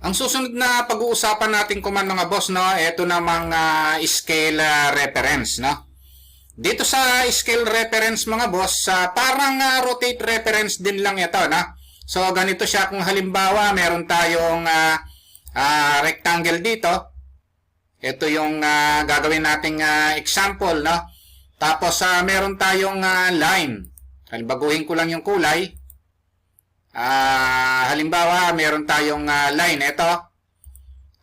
Ang susunod na pag-uusapan natin kuman mga boss, no, ito namang scale reference, no. Dito sa scale reference mga boss, parang rotate reference din lang ito, no. So ganito siya kung halimbawa meron tayong rectangle dito. Ito yung gagawin nating example, no. Tapos meron tayong line. Baguhin ko lang yung kulay. Halimbawa, meron tayong line ito.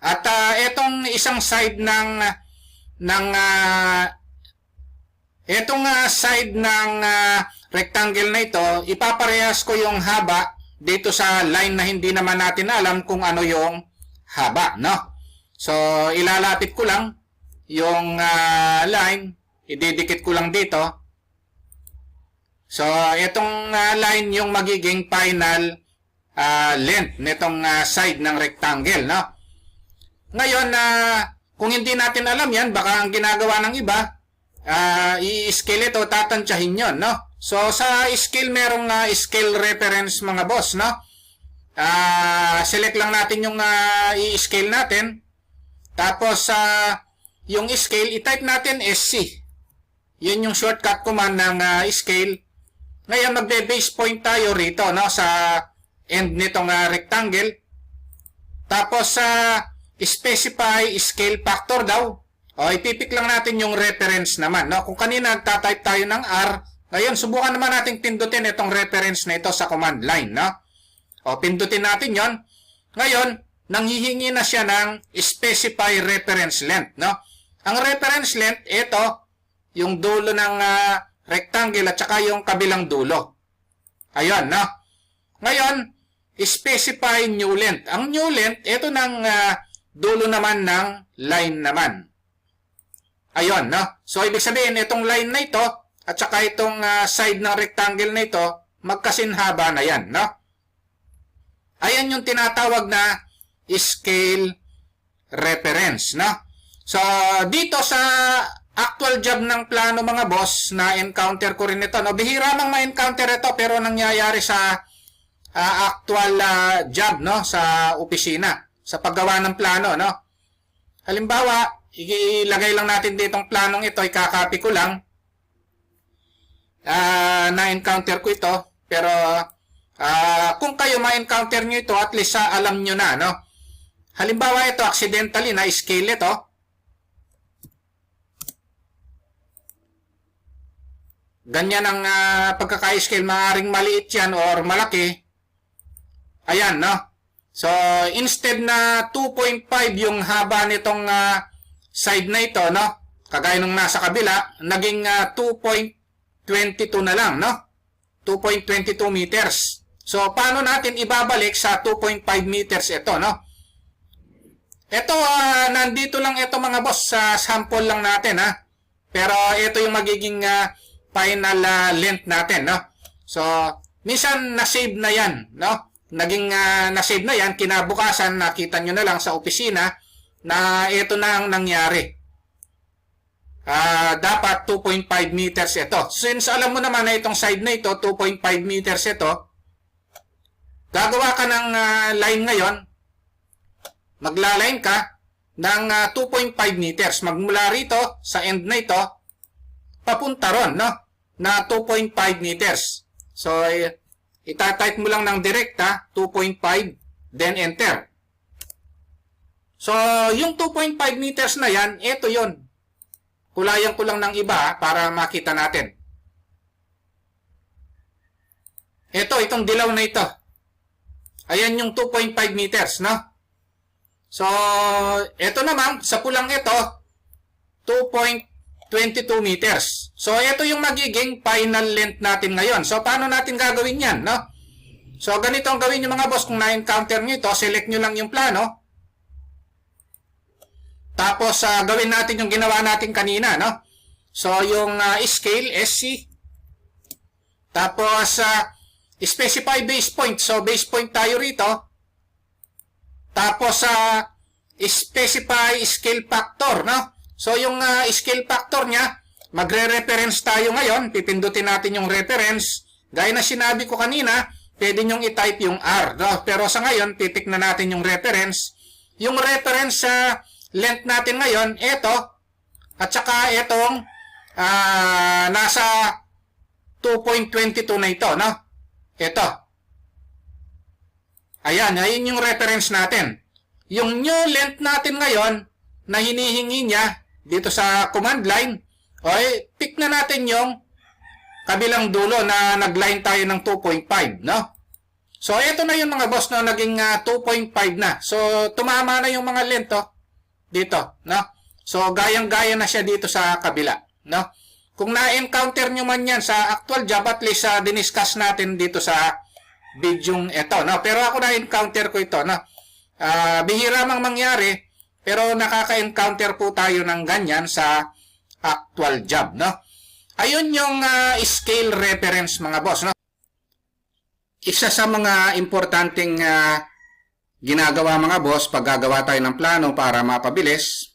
At itong isang side side ng rectangle na ito, ipaparehas ko yung haba dito sa line na hindi naman natin alam kung ano yung haba, no? So, ilalapit ko lang yung line, ididikit ko lang dito. So, itong line yung magiging final length nitong side ng rectangle, no? Ngayon, kung hindi natin alam yan, baka ang ginagawa ng iba, i-scale ito, tatansyahin yon, no? So, sa scale, merong scale reference mga boss, no? Select lang natin yung i-scale natin. Tapos, yung scale, i-type natin SC. Yun yung shortcut command ng scale. Ngayon, magbe-base point tayo rito, no, sa end nitong rectangle. Tapos, specify scale factor daw. O, ipipik lang natin yung reference naman, no. Kung kanina nagtatype tayo ng R, ngayon, subukan naman natin pindutin itong reference na ito sa command line, no. O, pindutin natin yon. Ngayon, nanghihingi na siya ng specify reference length, no. Ang reference length, ito, yung dulo ng rectangle at saka yung kabilang dulo. Ayun, no? Ngayon, specify new length. Ang new length, ito ng dulo naman ng line naman. Ayun, no? So, ibig sabihin, itong line na ito at saka itong side ng rectangle na ito, magkasinhaba na yan, no? Ayan yung tinatawag na scale reference, no? So, dito sa actual job ng plano mga boss, na-encounter ko rin ito. No? Bihira mang ma-encounter ito pero nangyayari sa actual job, no? Sa opisina, sa paggawa ng plano. No? Halimbawa, ilagay lang natin ditong planong ito, ikakopy ko lang. Na-encounter ko ito pero kung kayo ma-encounter nyo ito, at least alam nyo na. No? Halimbawa ito, accidentally na-scale ito. Ganyan ang pagkaka-scale, maaaring maliit yan or malaki. Ayan, no? So, instead na 2.5 yung haba nitong side na ito, no? Kagaya nung nasa kabila, naging 2.22 na lang, no? 2.22 meters. So, paano natin ibabalik sa 2.5 meters ito, no? Ito, nandito lang ito mga boss, sa sample lang natin, ha? Pero ito yung magiging final length natin, no? So, minsan na-save na yan, no? Naging na-save na yan, kinabukasan nakita nyo na lang sa opisina na ito na ang nangyari. Dapat 2.5 meters ito. Since alam mo naman na itong side na ito, 2.5 meters ito, gagawa ka ng line ngayon, magla-line ka ng 2.5 meters. Magmula rito, sa end na ito, papunta ron, no? Na 2.5 meters. So, itatype mo lang ng direkta, 2.5, then enter. So, yung 2.5 meters na yan, ito yon. Kulayan ko lang ng iba para makita natin. Itong dilaw na ito. Ayan yung 2.5 meters, no? So, ito naman, sa pulang ito, 2.22 meters. So, ito yung magiging final length natin ngayon. So, paano natin gagawin yan, no? So, ganito ang gawin nyo mga boss. Kung na-encounter nyo ito, select nyo lang yung plano. Tapos, gawin natin yung ginawa natin kanina, no? So, yung scale, SC. Tapos, specify base point. So, base point tayo rito. Tapos, specify scale factor, no? So, yung scale factor niya, magre-reference tayo ngayon. Pipindutin natin yung reference. Gaya na sinabi ko kanina, pwede nyong i-type yung R. No? Pero sa ngayon, titiknan natin yung reference. Yung reference sa length natin ngayon, ito, at saka itong nasa 2.22 na ito. No? Ito. Ayan, ayun yung reference natin. Yung new length natin ngayon, na hinihingi niya dito sa command line, okay, pick na natin yung kabilang dulo na nag-line tayo ng 2.5, no? So, ito na yung mga boss, no, naging 2.5 na. So, tumama na yung mga length, oh, dito, no? So, gayang-gaya na siya dito sa kabila, no? Kung na-encounter nyo man yan sa actual job, at least diniscuss natin dito sa video ito, no? Pero ako na-encounter ko ito, no? Bihira mang mangyari, pero nakaka-encounter po tayo ng ganyan sa actual job, no? Ayun yung scale reference, mga boss, no? Isa sa mga importanteng ginagawa, mga boss, pag gagawa tayo ng plano para mapabilis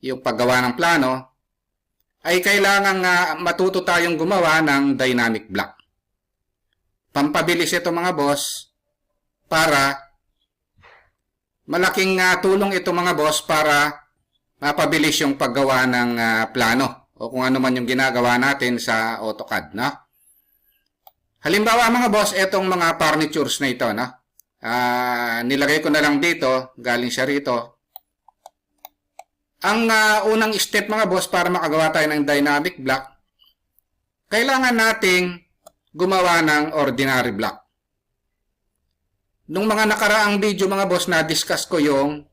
yung paggawa ng plano, ay kailangan matuto tayong gumawa ng dynamic block. Pampabilis ito, mga boss, para malaking tulong ito, mga boss, para mapabilis yung paggawa ng plano o kung ano man yung ginagawa natin sa AutoCAD, no? Halimbawa, mga boss, itong mga furnitures na ito, no? Nilagay ko na lang dito, galing siya rito. Ang unang step, mga boss, para makagawa tayo ng dynamic block, kailangan nating gumawa ng ordinary block. Nung mga nakaraang video, mga boss, na-discuss ko yung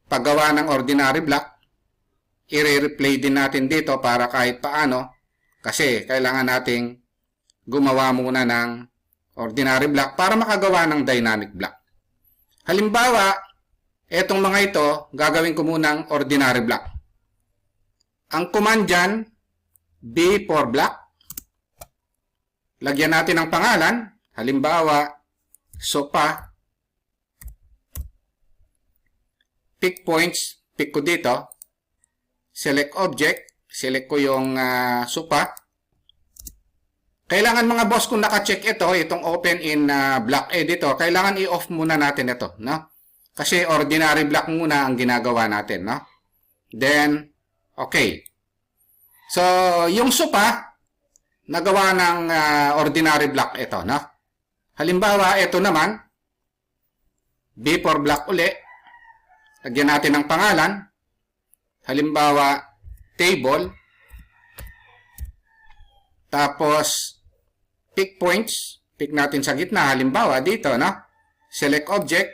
paggawa ng ordinary block. I-replay din natin dito para kahit paano, kasi kailangan nating gumawa muna ng ordinary block para makagawa ng dynamic block. Halimbawa, etong mga ito, gagawin ko munang ordinary block. Ang command dyan, B for block. Lagyan natin ng pangalan. Halimbawa, sopa. Pick points, pick ko dito. Select object, select ko yung sopa. Kailangan, mga boss, kung naka-check ito, itong open in block editor, kailangan i-off muna natin ito, no? Kasi ordinary block muna ang ginagawa natin, no? Then, okay. So, yung sopa, nagawa ng ordinary block ito, no? Halimbawa, ito naman, B for block uli. Lagyan natin ng pangalan. Halimbawa, table. Tapos, pick points. Pick natin sa gitna. Halimbawa, dito, no? Select object.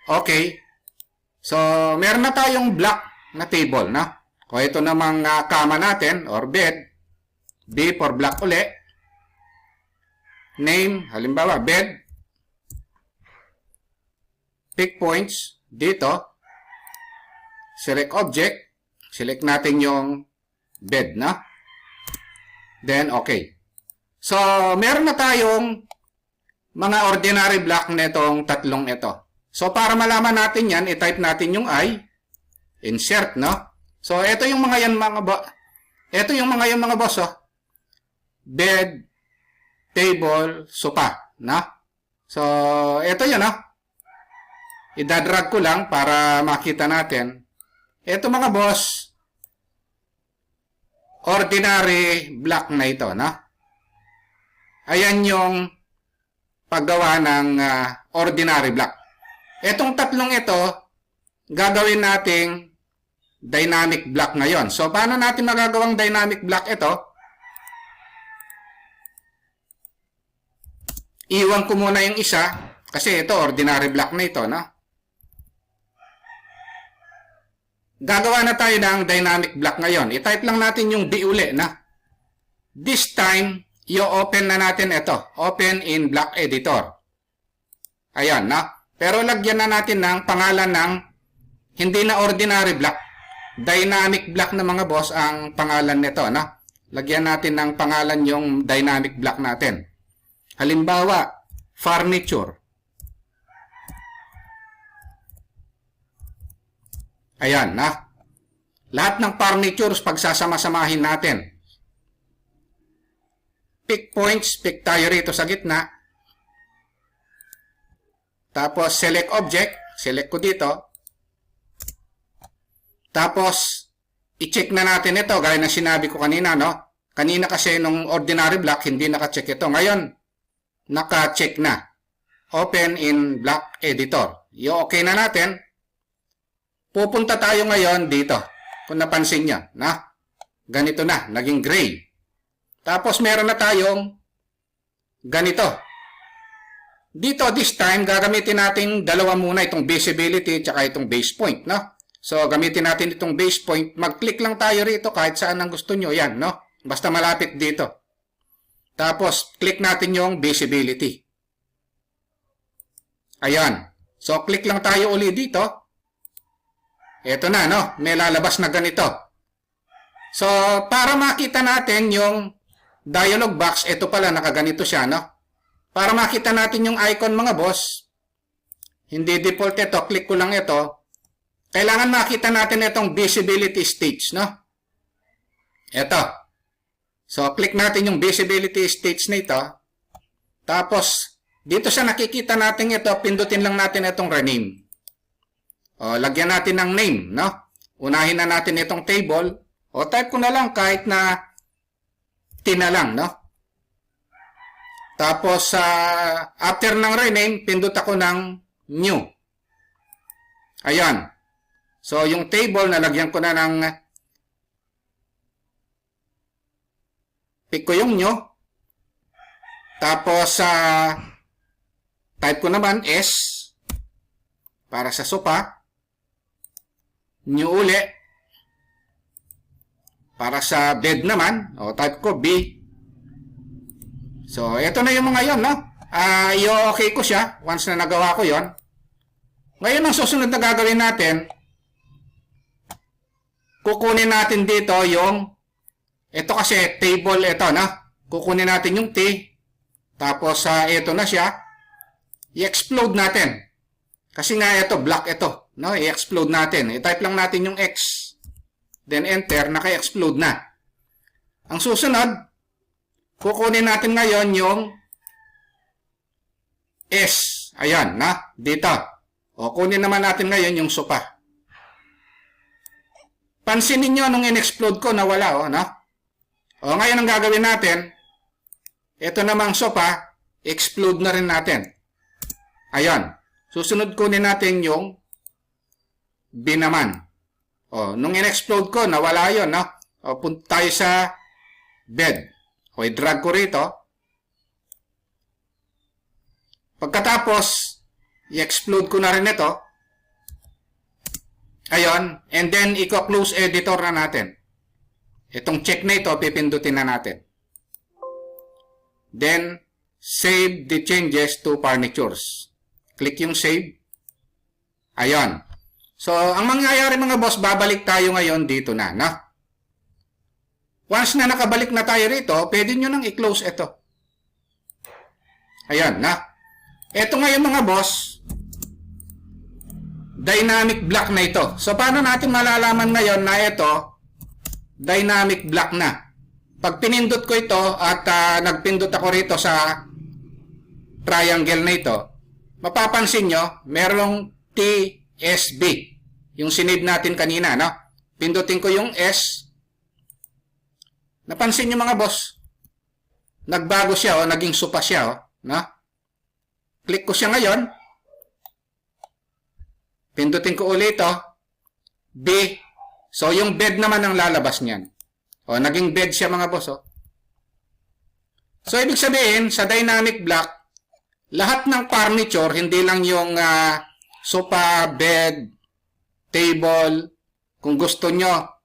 Okay. So, meron na tayong block na table, no? O ito namang kama natin or bed. B for block uli. Name, halimbawa, bed. Pick points dito. Select object. Select natin yung bed, no? Then, okay. So, meron na tayong mga ordinary block na itong tatlong ito. So, para malaman natin yan, i-type natin yung I. Insert, no? So, ito yung mga yan, mga boss, oh. Bed, table, sofa, no? So, ito yun, no? Idadrag ko lang para makita natin. Ito, mga boss, ordinary block na ito, no? Ayan yung paggawa ng ordinary block. Itong tatlong ito, gagawin nating dynamic block ngayon. So, paano natin magagawang dynamic block ito? Iwan ko muna yung isa, kasi ito, ordinary block na ito, no? Gagawa na tayo ng dynamic block ngayon. I-type lang natin yung B uli, na. This time, i-open na natin ito. Open in block editor. Ayan, na. Pero lagyan na natin ng pangalan ng hindi na ordinary block. Dynamic block na, mga boss, ang pangalan nito, na. Lagyan natin ng pangalan yung dynamic block natin. Halimbawa, furniture. Ayan, na. Lahat ng furnitures pagsasama-samahin natin. pick points, pick tayo rito sa gitna. Tapos, select object. Select ko dito. Tapos, i-check na natin ito. Gaya na sinabi ko kanina, no? Kanina kasi nung ordinary block, hindi naka-check ito. Ngayon, naka-check na. Open in block editor. I-okay na natin. Pupunta tayo ngayon dito. Kung napansin nyo, na? Ganito na. Naging gray. Tapos, meron na tayong ganito. Dito, this time, gagamitin natin dalawa muna itong visibility at itong base point, no? So, gamitin natin itong base point. Mag-click lang tayo rito kahit saan ang gusto nyo. Yan, no? Basta malapit dito. Tapos, click natin yung visibility. Ayan. So, click lang tayo uli dito. Ito na, no? May lalabas na ganito. So, para makita natin yung dialog box, ito pala, nakaganito siya, no? Para makita natin yung icon, mga boss, hindi default ito, click ko lang ito. Kailangan makita natin itong visibility stage, no? Ito. So, click natin yung visibility stage na ito. Tapos, dito sa nakikita natin ito, pindutin lang natin itong rename. O, lagyan natin ng name, no? Unahin na natin itong table. O, type ko na lang kahit na T na lang, no? Tapos, after ng rename, pindot ako ng new. Ayan. So, yung table, nalagyan ko na ng pick ko yung new. Tapos, type ko naman S para sa sopa. New uli. Para sa bed naman, o type ko B. So, ito na yung mga yon, no? I-okay ko siya once na nagawa ko yon. Ngayon, ang susunod na gagawin natin, kukunin natin dito yung, ito kasi table ito, no? Kukunin natin yung T, tapos ito na siya, i-explode natin. Kasi nga ito, block ito, no? I-explode natin. I-type lang natin yung X, then enter, naka-explode na. Ang susunod, kukunin natin ngayon yung S. Ayan, na? Dito. O, kunin naman natin ngayon yung sopa. Pansinin nyo nung in-explode ko, nawala, o, no? O, ngayon ang gagawin natin, ito namang sopa, explode na rin natin. Ayan. Susunod kunin natin yung B naman. O, nung in-explode ko, nawala yun, no? O, punta tayo sa bed. O, i-drag ko rito. Pagkatapos, i-explode ko na rin ito. Ayun. And then, i-close editor na natin. Itong check na ito, pipindutin na natin. Then, save the changes to furnitures. Click yung save. Ayun. So, ang mangyayari mga boss, babalik tayo ngayon dito na, no? Once na nakabalik na tayo rito, pwede nyo nang i-close ito. Ayan, na. Ito ngayon mga boss, dynamic block na ito. So, paano natin malalaman ngayon na ito, dynamic block na? Pag pinindot ko ito at nagpindot ako rito sa triangle na ito, mapapansin nyo, merong TSB. Yung sinave natin kanina, no? Pindutin ko yung S. Napansin nyo mga boss, nagbago siya, o, naging sopa siya, o, no? Click ko siya ngayon. Pindutin ko ulit ito. B. So, yung bed naman ang lalabas niyan. O, naging bed siya mga boss, o. So, ibig sabihin, sa dynamic block, lahat ng furniture, hindi lang yung sofa, bed, table, kung gusto nyo,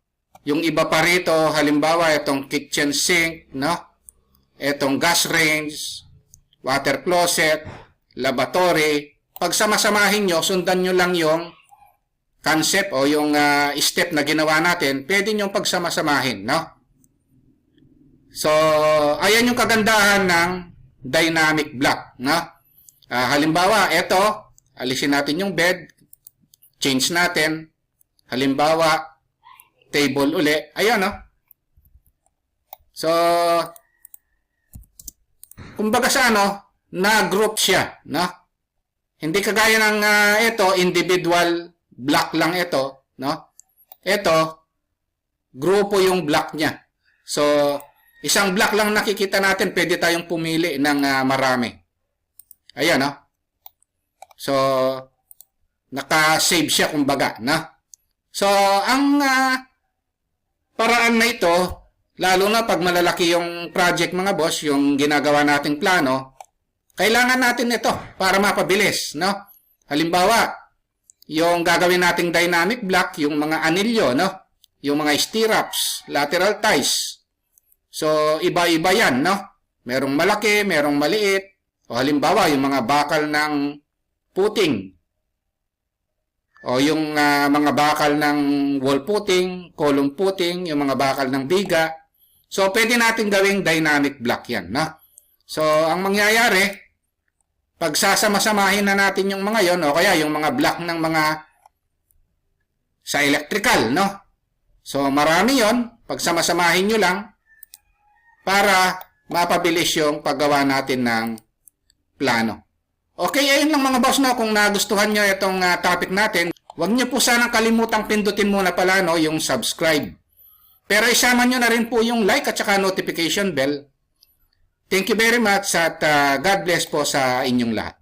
yung iba pa rito, halimbawa, itong kitchen sink, no? Itong gas range, water closet, lavatory. Pag sama-samahin nyo, sundan nyo lang yung concept o yung step na ginawa natin, pwede nyo pagsama-samahin, no? So, ayan yung kagandahan ng dynamic block, no? Halimbawa, ito, alisin natin yung bed, change natin. Halimbawa, table uli. Ayan, no? So, kumbaga sa na-group siya, no? Hindi kagaya ng ito, individual block lang ito, no? Ito, grupo yung block niya. So, isang block lang nakikita natin, pwede tayong pumili ng marami. Ayan, no? So, naka-save siya kumbaga, no? So, ang paraan na ito, lalo na pag malalaki yung project mga boss, yung ginagawa nating plano, kailangan natin ito para mapabilis, no? Halimbawa, yung gagawin nating dynamic block, yung mga anilyo, no? Yung mga stirrups, lateral ties. So, iba-iba yan, no? Merong malaki, merong maliit. O halimbawa, yung mga bakal ng puting. O yung mga bakal ng wall puting, column puting, yung mga bakal ng biga. So, pwede natin gawing dynamic block yan, no? So, ang mangyayari, pag sasama-samahin na natin yung mga yon, o kaya yung mga block ng mga sa electrical, no? So, marami yon. Pag sama-samahin nyo lang para mapabilis yung paggawa natin ng plano. Okay, ayun lang mga boss, no? Kung nagustuhan nyo itong topic natin, huwag nyo po sanang kalimutang pindutin muna pala, no, yung subscribe. Pero isama nyo na rin po yung like at saka notification bell. Thank you very much at God bless po sa inyong lahat.